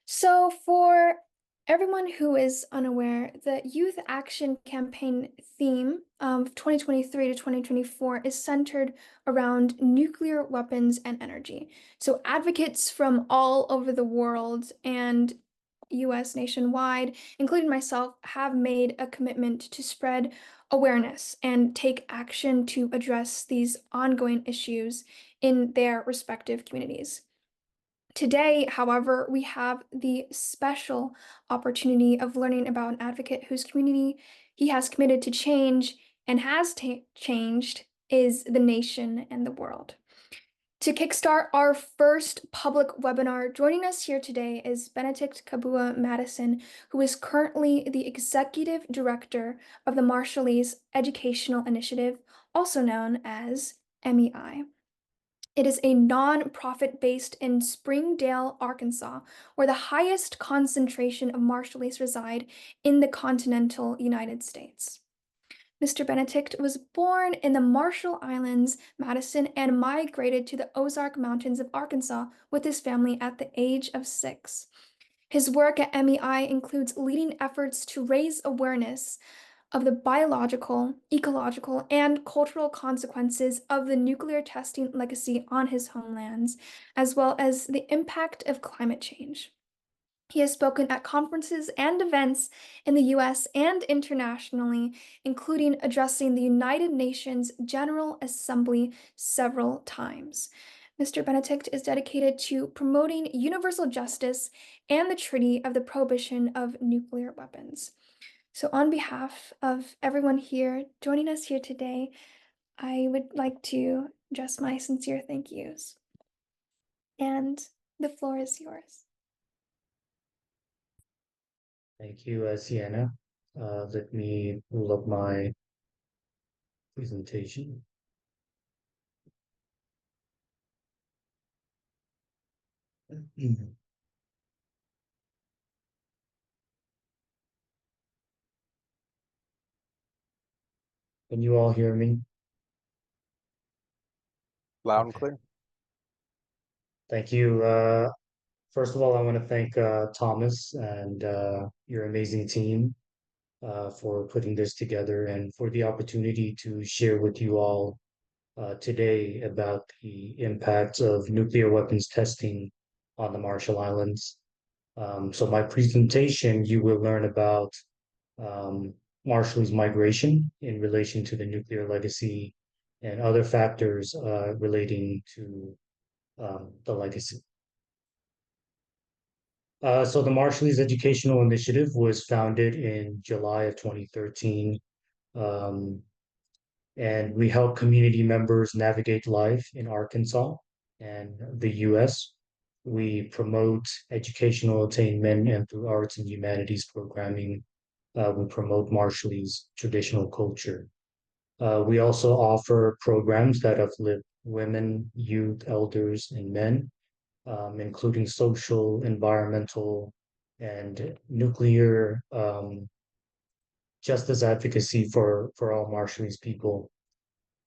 So, for everyone who is unaware, the Youth Action Campaign theme of 2023 to 2024 is centered around nuclear weapons and energy. So, advocates from all over the world and US nationwide, including myself, have made a commitment to spread awareness and take action to address these ongoing issues in their respective communities. Today, however, we have the special opportunity of learning about an advocate whose community he has committed to change and has changed is the nation and the world. To kickstart our first public webinar, joining us here today is Benedict Kabua Madison, who is currently the Executive Director of the Marshallese Educational Initiative, also known as MEI. It is a nonprofit based in Springdale, Arkansas, where the highest concentration of Marshallese reside in the continental United States. Mr. Benedict was born in the Marshall Islands, Madison, and migrated to the Ozark Mountains of Arkansas with his family at the age of 6. His work at MEI includes leading efforts to raise awareness of the biological, ecological, and cultural consequences of the nuclear testing legacy on his homelands, as well as the impact of climate change. He has spoken at conferences and events in the US and internationally, including addressing the United Nations General Assembly several times. Mr. Benedict is dedicated to promoting universal justice and the Treaty of the Prohibition of Nuclear Weapons. So, on behalf of everyone here joining us here today, I would like to address my sincere thank yous. And the floor is yours. Thank you, Sienna. Let me pull up my presentation. Can you all hear me? Loud and clear. Thank you. First of all, I want to thank Thomas and your amazing team for putting this together and for the opportunity to share with you all today about the impacts of nuclear weapons testing on the Marshall Islands. So my presentation, you will learn about Marshallese migration in relation to the nuclear legacy and other factors relating to the legacy. So the Marshallese Educational Initiative was founded in July of 2013, and we help community members navigate life in Arkansas and the US. We promote educational attainment, and through arts and humanities programming, we promote Marshallese traditional culture. We also offer programs that uplift women, youth, elders, and men, including social, environmental, and nuclear justice advocacy for all Marshallese people.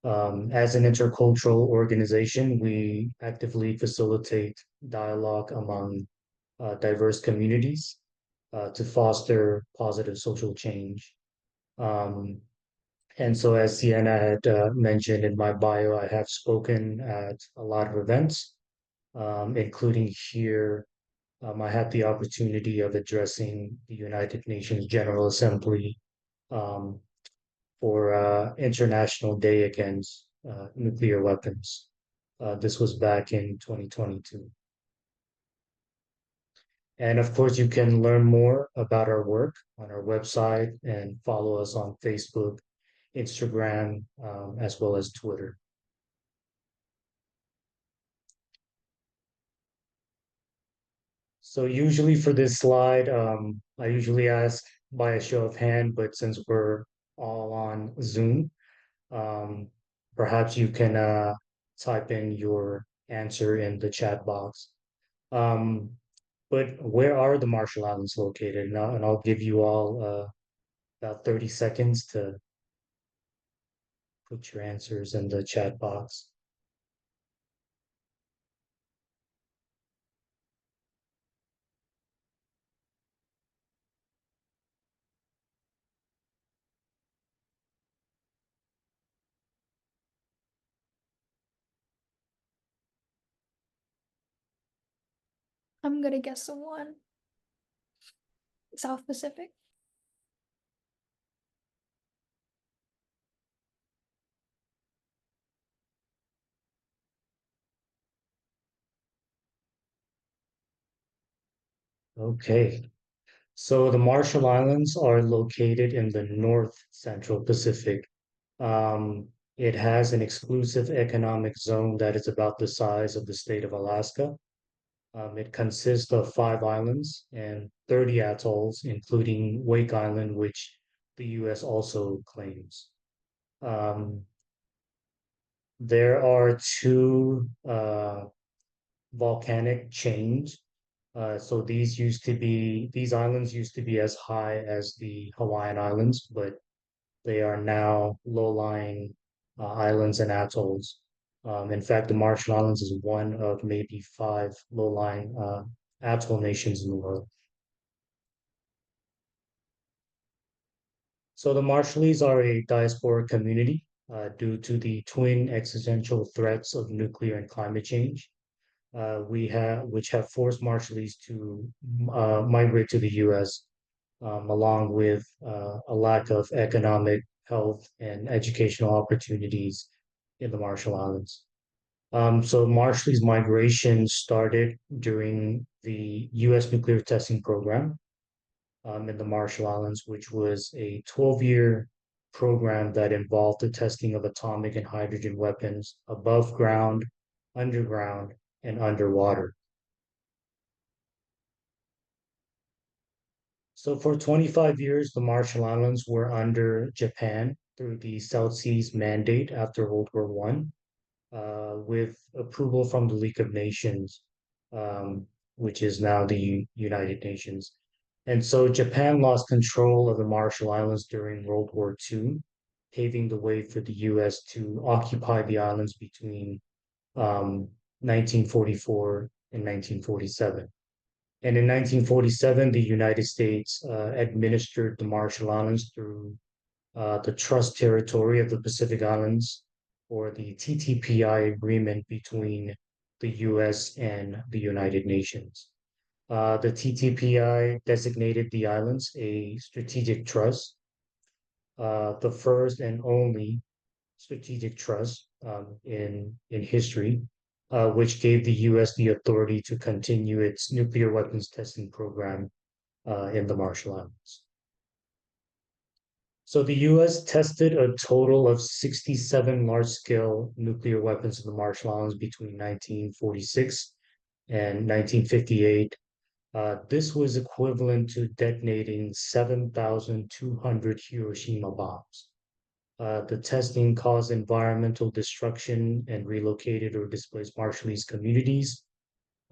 As an intercultural organization, we actively facilitate dialogue among diverse communities to foster positive social change. And so, as Sienna had mentioned in my bio, I have spoken at a lot of events, including here. I had the opportunity of addressing the United Nations General Assembly um, for International Day Against Nuclear Weapons. This was back in 2022. And of course, you can learn more about our work on our website and follow us on Facebook, Instagram, as well as Twitter. So usually for this slide, I usually ask by a show of hand, but since we're all on Zoom, um, perhaps you can type in your answer in the chat box. But where are the Marshall Islands located? And I'll give you all about 30 seconds to put your answers in the chat box. I'm gonna guess a one. South Pacific. Okay. So the Marshall Islands are located in the North Central Pacific. It has an exclusive economic zone that is about the size of the state of Alaska. It consists of 5 islands and 30 atolls, including Wake Island, which the US also claims. Um, there are two volcanic chains. So these islands used to be as high as the Hawaiian Islands, but they are now low-lying islands and atolls. In fact, the Marshall Islands is one of maybe 5 low-lying atoll nations in the world. So the Marshallese are a diasporic community due to the twin existential threats of nuclear and climate change. Which have forced Marshallese to migrate to the U.S. Along with a lack of economic, health, and educational opportunities in the Marshall Islands. So Marshallese migration started during the U.S. nuclear testing program in the Marshall Islands, which was a 12-year program that involved the testing of atomic and hydrogen weapons above ground, underground, and underwater. So for 25 years, the Marshall Islands were under Japan through the South Seas Mandate after World War One, with approval from the League of Nations, which is now the United Nations. And so Japan lost control of the Marshall Islands during World War II, paving the way for the US to occupy the islands between 1944 and 1947. And in 1947, the United States administered the Marshall Islands through the Trust Territory of the Pacific Islands, or the TTPI agreement between the US and the United Nations. The TTPI designated the islands a strategic trust, the first and only strategic trust in history, which gave the U.S. the authority to continue its nuclear weapons testing program in the Marshall Islands. So the U.S. tested a total of 67 large-scale nuclear weapons in the Marshall Islands between 1946 and 1958. This was equivalent to detonating 7,200 Hiroshima bombs. The testing caused environmental destruction and relocated or displaced Marshallese communities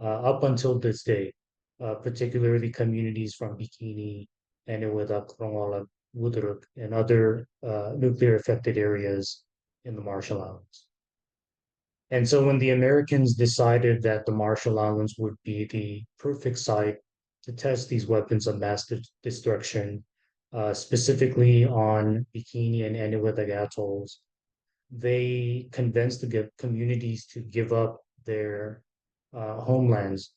up until this day, particularly communities from Bikini, Eniwetok, Rongola, Wuduruk, and other nuclear affected areas in the Marshall Islands. And so when the Americans decided that the Marshall Islands would be the perfect site to test these weapons of mass destruction, specifically on Bikini and Eniwetok atolls, they convinced the communities to give up their homelands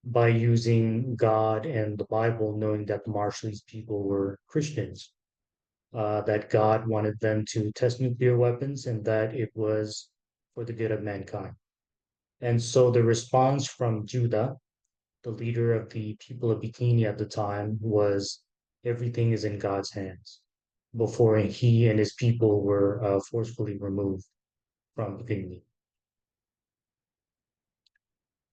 by using God and the Bible, knowing that the Marshallese people were Christians, that God wanted them to test nuclear weapons and that it was for the good of mankind. And so the response from Judah, the leader of the people of Bikini at the time, was everything is in God's hands before he and his people were forcefully removed from Bikini.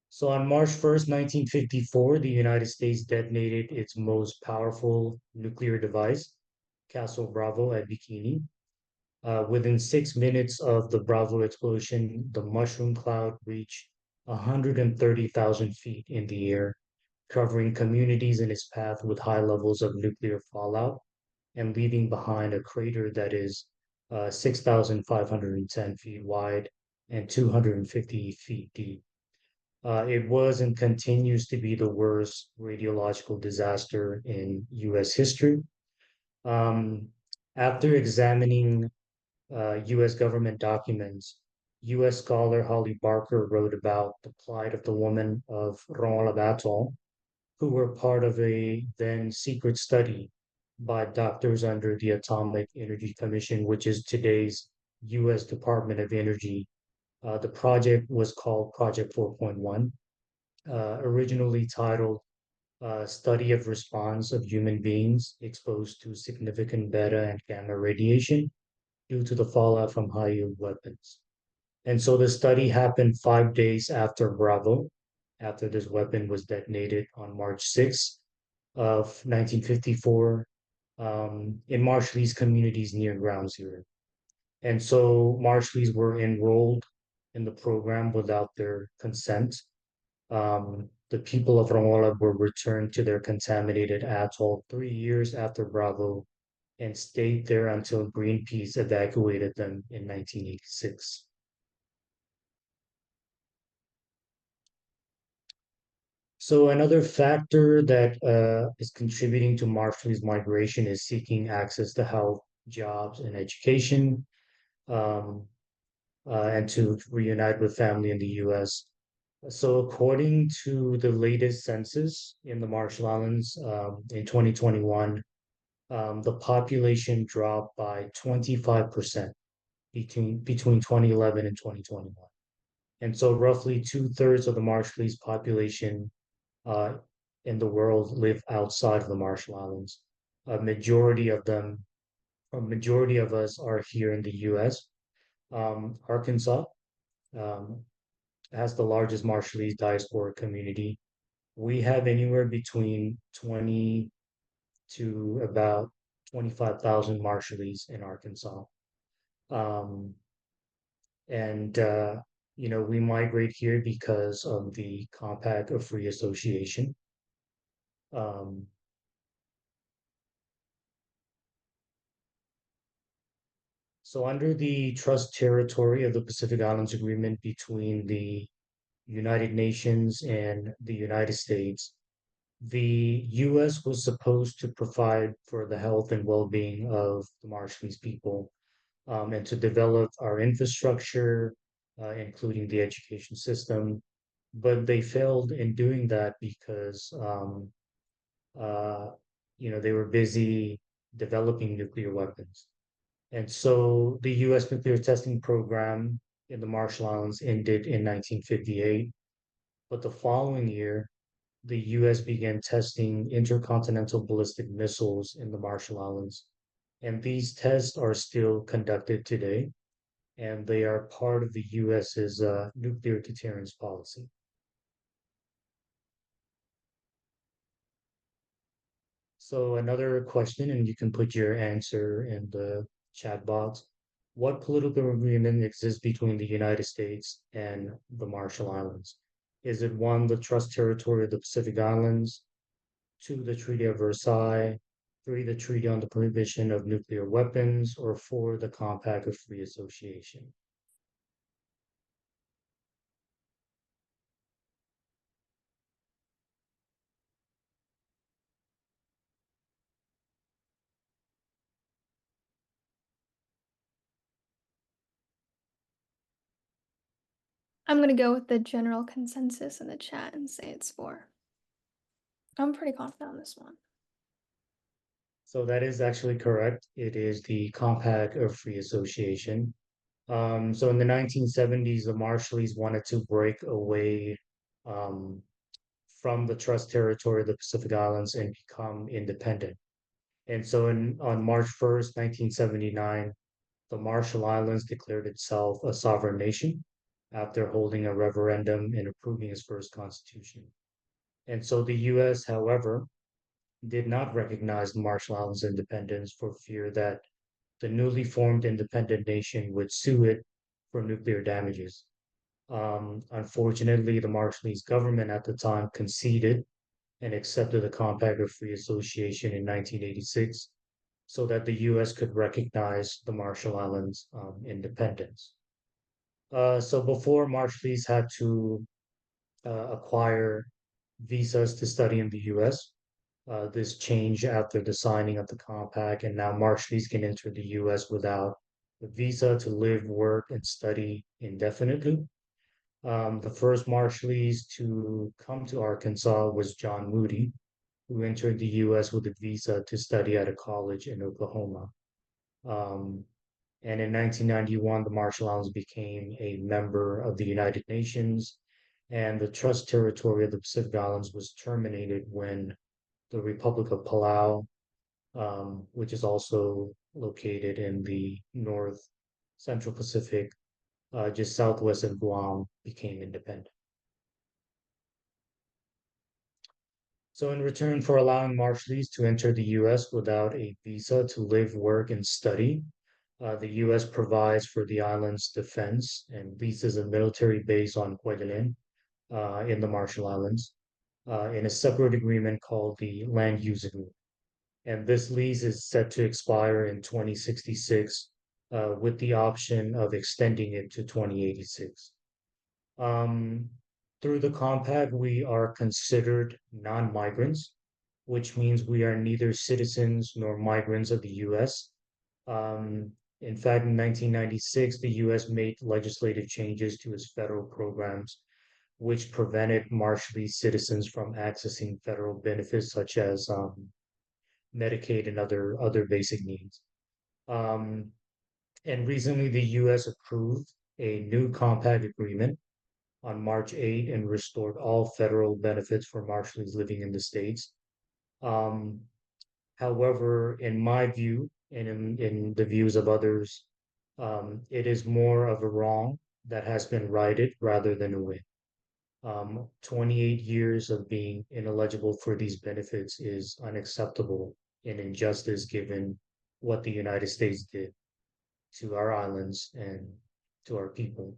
So on March 1st, 1954, the United States detonated its most powerful nuclear device, Castle Bravo at Bikini. Within 6 minutes of the Bravo explosion, the mushroom cloud reached 130,000 feet in the air, covering communities in its path with high levels of nuclear fallout and leaving behind a crater that is 6,510 feet wide and 250 feet deep. It was and continues to be the worst radiological disaster in US history. Um, After examining US government documents, U.S. scholar Holly Barker wrote about the plight of the women of Rongelap Atoll, who were part of a then secret study by doctors under the Atomic Energy Commission, which is today's U.S. Department of Energy. The project was called Project 4.1, originally titled Study of Response of Human Beings Exposed to Significant Beta and Gamma Radiation due to the fallout from high-yield weapons. And so the study happened 5 days after Bravo, after this weapon was detonated on March 6th of 1954 in Marshallese communities near Ground Zero. And so Marshallese were enrolled in the program without their consent. The people of Rongola were returned to their contaminated atoll 3 years after Bravo and stayed there until Greenpeace evacuated them in 1986. So another factor that is contributing to Marshallese migration is seeking access to health, jobs, and education, um, and to reunite with family in the U.S. So according to the latest census in the Marshall Islands in 2021, the population dropped by 25% between 2011 and 2021. And so roughly two-thirds of the Marshallese population uh, in the world live outside of the Marshall Islands. A majority of them, a majority of us are here in the US. Arkansas um, has the largest Marshallese diaspora community. We have anywhere between 20 to about 25,000 Marshallese in Arkansas. Um, and, we migrate here because of the Compact of Free Association. Um, So under the trust territory of the Pacific Islands Agreement between the United Nations and the United States, the U.S. was supposed to provide for the health and well-being of the Marshallese people, and to develop our infrastructure, including the education system. But they failed in doing that because, uh, they were busy developing nuclear weapons. And so the US nuclear testing program in the Marshall Islands ended in 1958, but the following year, the US began testing intercontinental ballistic missiles in the Marshall Islands. And these tests are still conducted today, and they are part of the US's nuclear deterrence policy. So another question, and you can put your answer in the chat box. What political agreement exists between the United States and the Marshall Islands? Is it one, the trust territory of the Pacific Islands, two, the Treaty of Versailles, three, the Treaty on the Prohibition of Nuclear Weapons, or four, the Compact of Free Association? I'm gonna go with the general consensus in the chat and say it's four. I'm pretty confident on this one. So that is actually correct. It is the Compact of Free Association. So in the 1970s, the Marshallese wanted to break away um, from the trust territory of the Pacific Islands and become independent. And so on March 1st, 1979, the Marshall Islands declared itself a sovereign nation after holding a referendum and approving its first constitution. And so the US, however, did not recognize the Marshall Islands independence for fear that the newly formed independent nation would sue it for nuclear damages. Unfortunately, the Marshallese government at the time conceded and accepted the Compact of Free Association in 1986 so that the US could recognize the Marshall Islands independence. So before, Marshallese had to acquire visas to study in the US. This changed after the signing of the compact, and now Marshallese can enter the US without a visa to live, work, and study indefinitely. The first Marshallese to come to Arkansas was John Moody, who entered the US with a visa to study at a college in Oklahoma. Um, and in 1991, the Marshall Islands became a member of the United Nations, and the Trust Territory of the Pacific Islands was terminated when the Republic of Palau, which is also located in the North Central Pacific, just southwest of Guam, became independent. So, in return for allowing Marshallese to enter the US without a visa to live, work, and study, the US provides for the island's defense and leases a military base on Kwajalein in the Marshall Islands in a separate agreement called the Land Use Agreement. And this lease is set to expire in 2066 with the option of extending it to 2086. Um, Through the compact, we are considered non-migrants, which means we are neither citizens nor migrants of the US. In fact, in 1996, the US made legislative changes to its federal programs, which prevented Marshallese citizens from accessing federal benefits such as Medicaid and other basic needs. Um, and recently, the US approved a new compact agreement on March 8 and restored all federal benefits for Marshallese living in the States. Um, However, in my view, and in the views of others, it is more of a wrong that has been righted rather than a win. 28 years of being ineligible for these benefits is unacceptable and injustice given what the United States did to our islands and to our people.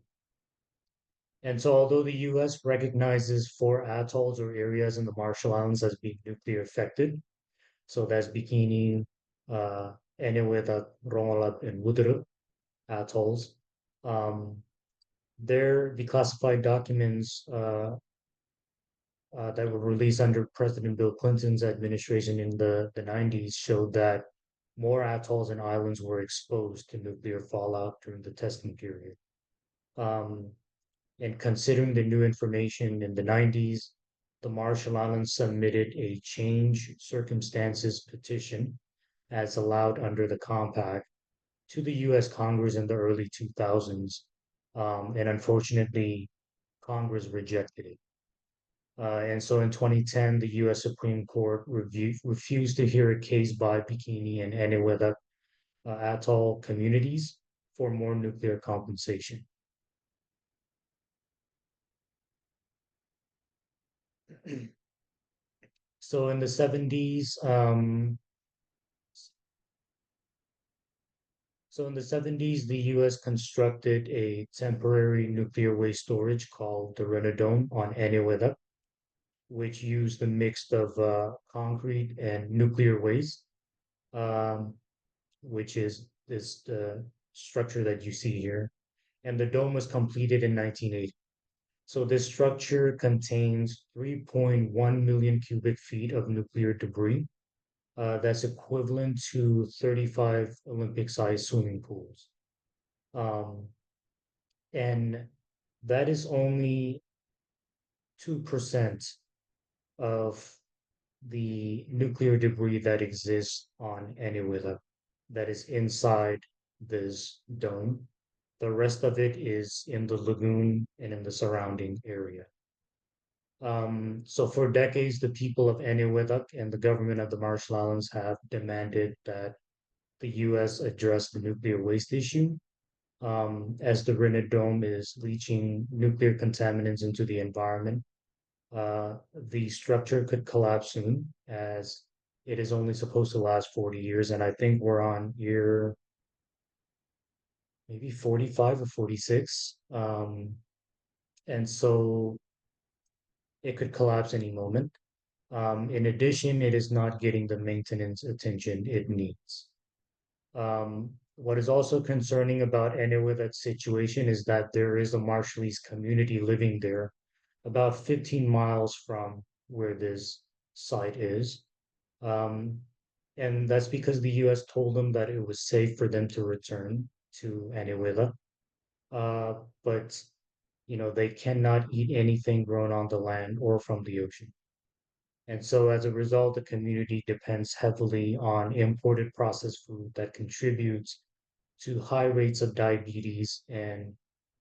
And so, although the US recognizes four atolls or areas in the Marshall Islands as being nuclear affected, so that's Bikini, Eniwetok, Rongelap, and Wudru atolls. Their declassified documents that were released under President Bill Clinton's administration in the 90s showed that more atolls and islands were exposed to nuclear fallout during the testing period. Um, and considering the new information in the 90s, the Marshall Islands submitted a change circumstances petition as allowed under the compact to the US Congress in the early 2000s. And unfortunately, Congress rejected it. And so in 2010, the US Supreme Court refused to hear a case by Bikini and Eniwetok atoll communities for more nuclear compensation. So in the 70s, the US constructed a temporary nuclear waste storage called the Renadome on Eniwetok, which used a mix of concrete and nuclear waste, um, which is this structure that you see here. And the dome was completed in 1980. So this structure contains 3.1 million cubic feet of nuclear debris. That's equivalent to 35 Olympic-sized swimming pools. Um, and that is only 2% of the nuclear debris that exists on Eniwetok that is inside this dome. The rest of it is in the lagoon and in the surrounding area. So for decades, the people of Eniwetok and the government of the Marshall Islands have demanded that the U.S. address the nuclear waste issue, as the Rennet Dome is leaching nuclear contaminants into the environment. The structure could collapse soon, as it is only supposed to last 40 years, and I think we're on year maybe 45 or 46. And so it could collapse any moment. In addition, it is not getting the maintenance attention it needs. What is also concerning about Eniwetok situation is that there is a Marshallese community living there about 15 miles from where this site is. Um, and that's because the US told them that it was safe for them to return. to Venezuela. But they cannot eat anything grown on the land or from the ocean. And so as a result, the community depends heavily on imported processed food that contributes to high rates of diabetes and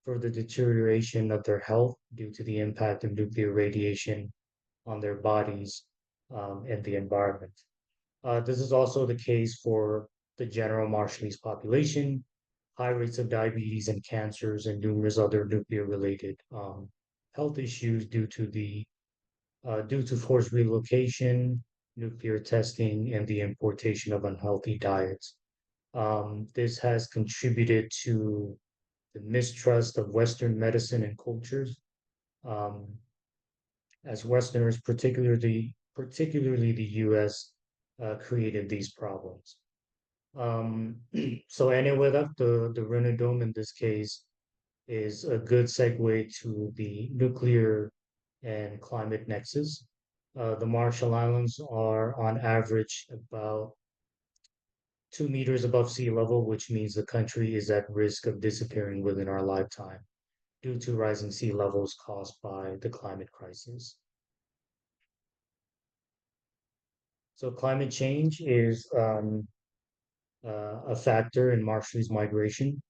further deterioration of their health due to the impact of nuclear radiation on their bodies and the environment. This is also the case for the general Marshallese population, high rates of diabetes and cancers, and numerous other nuclear-related health issues due to forced relocation, nuclear testing, and the importation of unhealthy diets. This has contributed to the mistrust of Western medicine and cultures, um, as Westerners, particularly the U.S., created these problems. So anyway, the Runa Dome in this case is a good segue to the nuclear and climate nexus. The Marshall Islands are on average about 2 meters above sea level, which means the country is at risk of disappearing within our lifetime due to rising sea levels caused by the climate crisis. So climate change is a factor in Marshallese migration.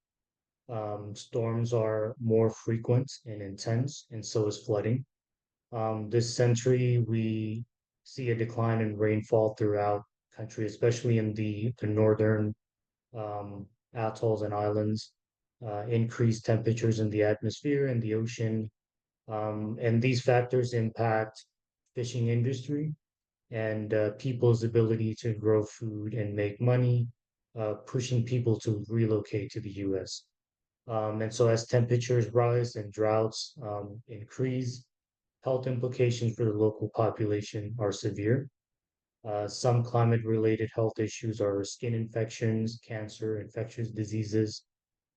Storms are more frequent and intense, and so is flooding. This century, we see a decline in rainfall throughout country, especially in the northern um, atolls and islands, increased temperatures in the atmosphere and the ocean, and these factors impact fishing industry and people's ability to grow food and make money, pushing people to relocate to the U.S. And so as temperatures rise and droughts increase, health implications for the local population are severe. Some climate-related health issues are skin infections, cancer, infectious diseases,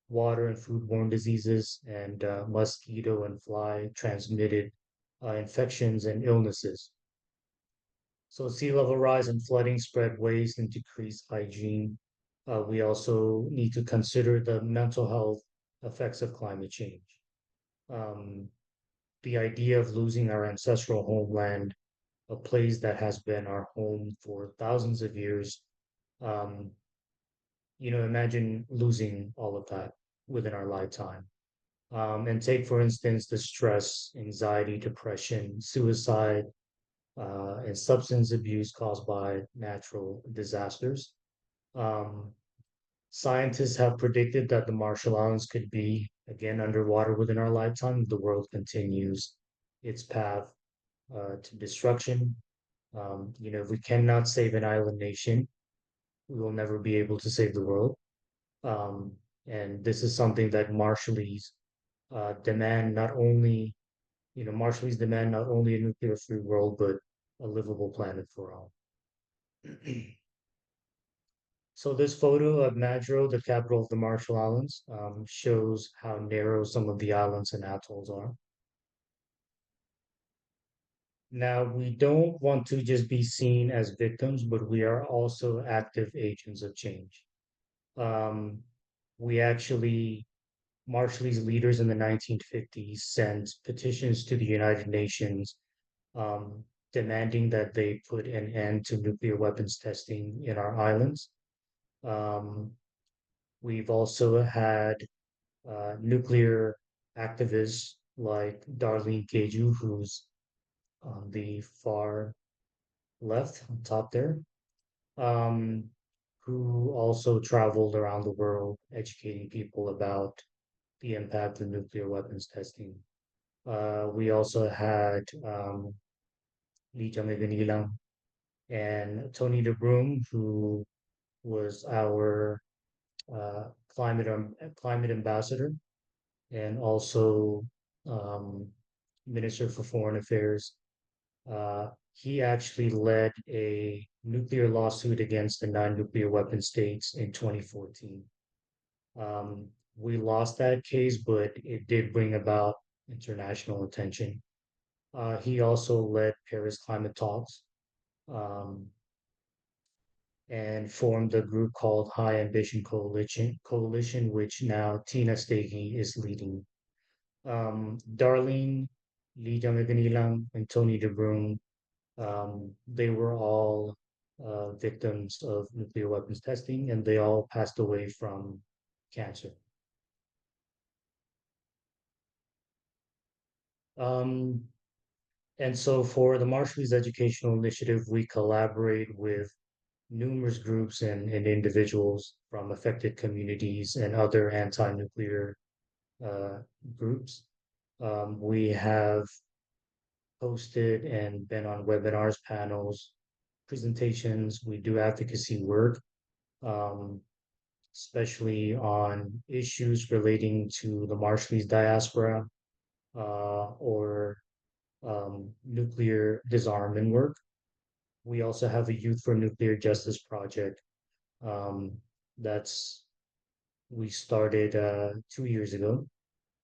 water and foodborne diseases, and mosquito and fly transmitted infections and illnesses. So sea level rise and flooding spread waste and decrease hygiene. We also need to consider the mental health effects of climate change. Um, the idea of losing our ancestral homeland, a place that has been our home for thousands of years. Um, Imagine losing all of that within our lifetime. And take, for instance, the stress, anxiety, depression, suicide, and substance abuse caused by natural disasters. Um, Scientists have predicted that the Marshall Islands could be again underwater within our lifetime if the world continues its path to destruction. If we cannot save an island nation, we will never be able to save the world. Um, and this is something that demand not only, Marshallese demand not only a nuclear-free world, but a livable planet for all. So this photo of Madro, the capital of the Marshall Islands, shows how narrow some of the islands and atolls are. Now, we don't want to just be seen as victims, but we are also active agents of change. Um, we actually, Marshallese leaders in the 1950s sent petitions to the United Nations um, demanding that they put an end to nuclear weapons testing in our islands. Um, we've also had nuclear activists like Darlene Keju, who's on the far left, on top there, um, who also traveled around the world educating people about the impact of nuclear weapons testing. We also had Lee Jong and Tony DeBroom, who was our climate ambassador and also um, Minister for Foreign Affairs. He actually led a nuclear lawsuit against the non-nuclear weapon states in 2014. We lost that case, but it did bring about international attention. He also led Paris climate talks. Um, and formed a group called High Ambition Coalition, which now Tina Stegi is leading. Darlene, Lee Damaganilang, and Tony DeBroom, they were all victims of nuclear weapons testing, and they all passed away from cancer. Um, and so for the Marshallese Educational Initiative, we collaborate with numerous groups and individuals from affected communities and other anti-nuclear uh, groups. We have hosted and been on webinars, panels, presentations. We do advocacy work, um, especially on issues relating to the Marshallese diaspora or nuclear disarmament work. We also have a Youth for Nuclear Justice project um, that's we started 2 years ago,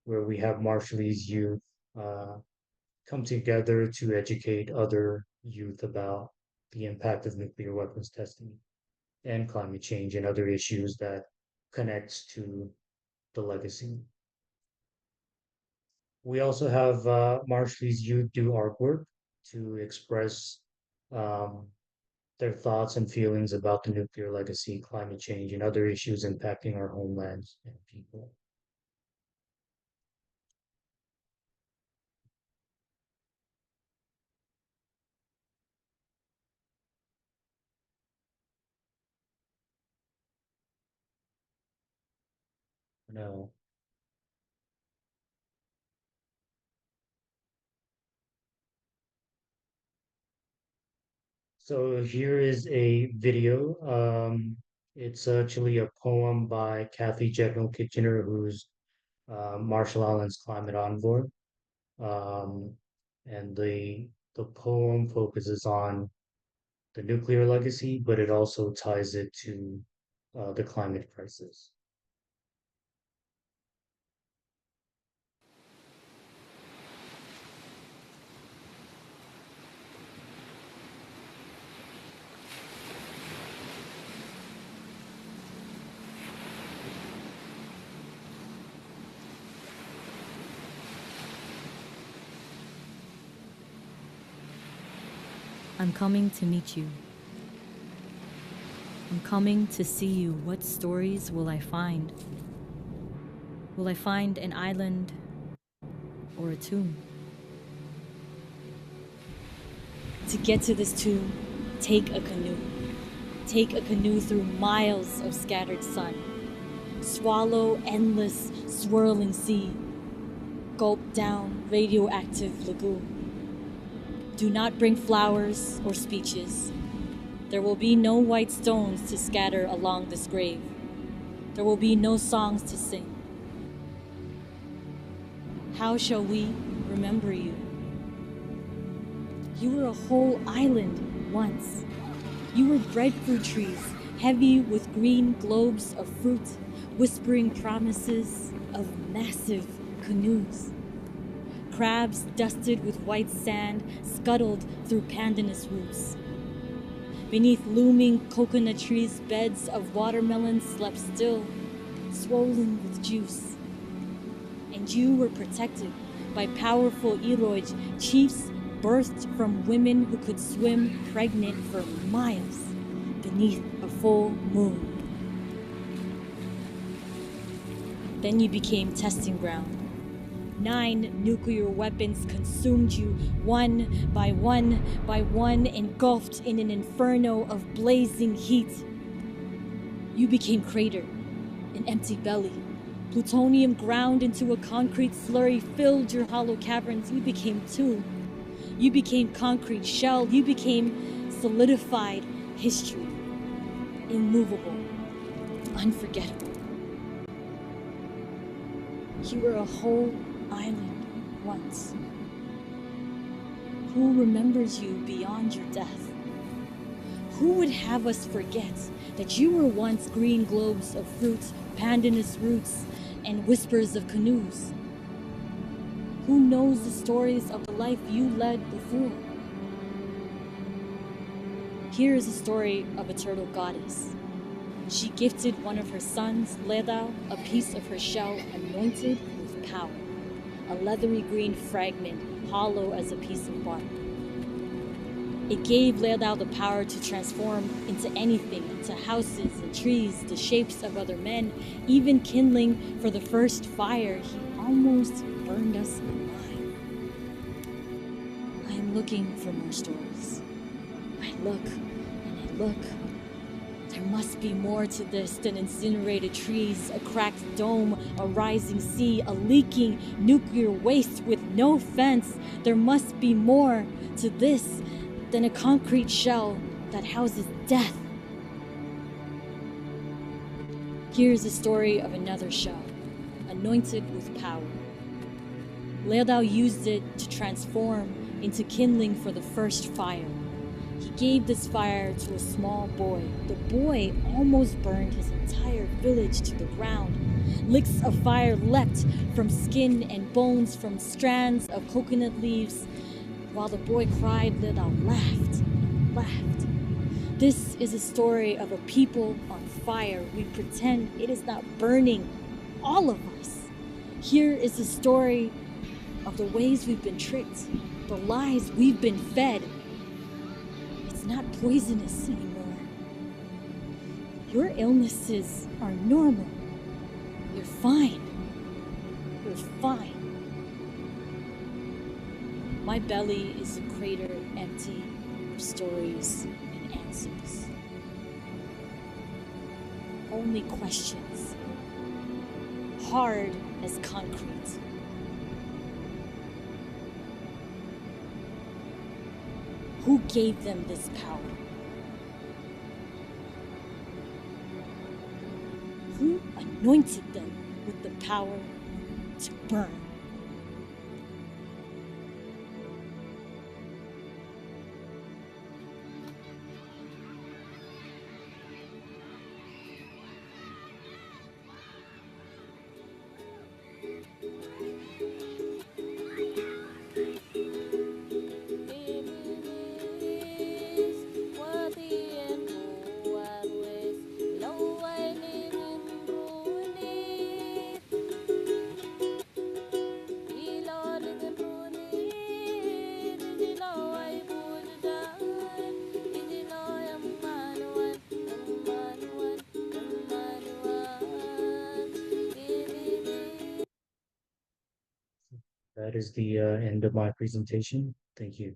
where we have Marshallese youth uh, come together to educate other youth about the impact of nuclear weapons testing and climate change and other issues that connects to the legacy. We also have Marshallese youth do artwork to express um, their thoughts and feelings about the nuclear legacy, climate change, and other issues impacting our homelands and people. No. So here is a video. It's actually a poem by Kathy Jekyll Kitchener, who's Marshall Islands climate envoy. Um, and the poem focuses on the nuclear legacy, but it also ties it to the climate crisis. I'm coming to meet you. I'm coming to see you. What stories will I find? Will I find an island or a tomb? To get to this tomb, take a canoe. Take a canoe through miles of scattered sun. Swallow endless, swirling sea. Gulp down radioactive lagoon. Do not bring flowers or speeches. There will be no white stones to scatter along this grave. There will be no songs to sing. How shall we remember you? You were a whole island once. You were breadfruit trees, heavy with green globes of fruit, whispering promises of massive canoes. Crabs dusted with white sand scuttled through pandanus roots. Beneath looming coconut trees, beds of watermelons slept still, swollen with juice. And you were protected by powerful Iroij chiefs birthed from women who could swim pregnant for miles beneath a full moon. Then you became testing ground. 9 nuclear weapons consumed you, one by one, engulfed in an inferno of blazing heat. You became crater, an empty belly. Plutonium ground into a concrete slurry filled your hollow caverns. You became tomb. You became concrete shell. You became solidified history. Immovable, unforgettable. You were a whole island once. Who remembers you beyond your death? Who would have us forget that you were once green globes of fruit, pandanus roots, and whispers of canoes? Who knows the stories of the life you led before? Here is a story of a turtle goddess. She gifted one of her sons, Ledao, a piece of her shell anointed with power, a leathery green fragment hollow as a piece of bark. It gave Ledao the power to transform into anything, into houses and trees, the shapes of other men, even kindling for the first fire. He almost burned us alive. I am looking for more stories. I look and I look. There must be more to this than incinerated trees, a cracked dome, a rising sea, a leaking nuclear waste with no fence. There must be more to this than a concrete shell that houses death. Here's the story of another shell, anointed with power. Ledao used it to transform into kindling for the first fire. He gave this fire to a small boy. The boy almost burned his entire village to the ground. Licks of fire leapt from skin and bones, from strands of coconut leaves. While the boy cried, Ledao laughed and laughed. This is a story of a people on fire. We pretend it is not burning all of us. Here is the story of the ways we've been tricked, the lies we've been fed. It's not poisonous anymore. Your illnesses are normal. You're fine. You're fine. My belly is a crater empty of stories and answers. Only questions. Hard as concrete. Who gave them this power? Who anointed them with the power to burn? That is the end of my presentation. Thank you.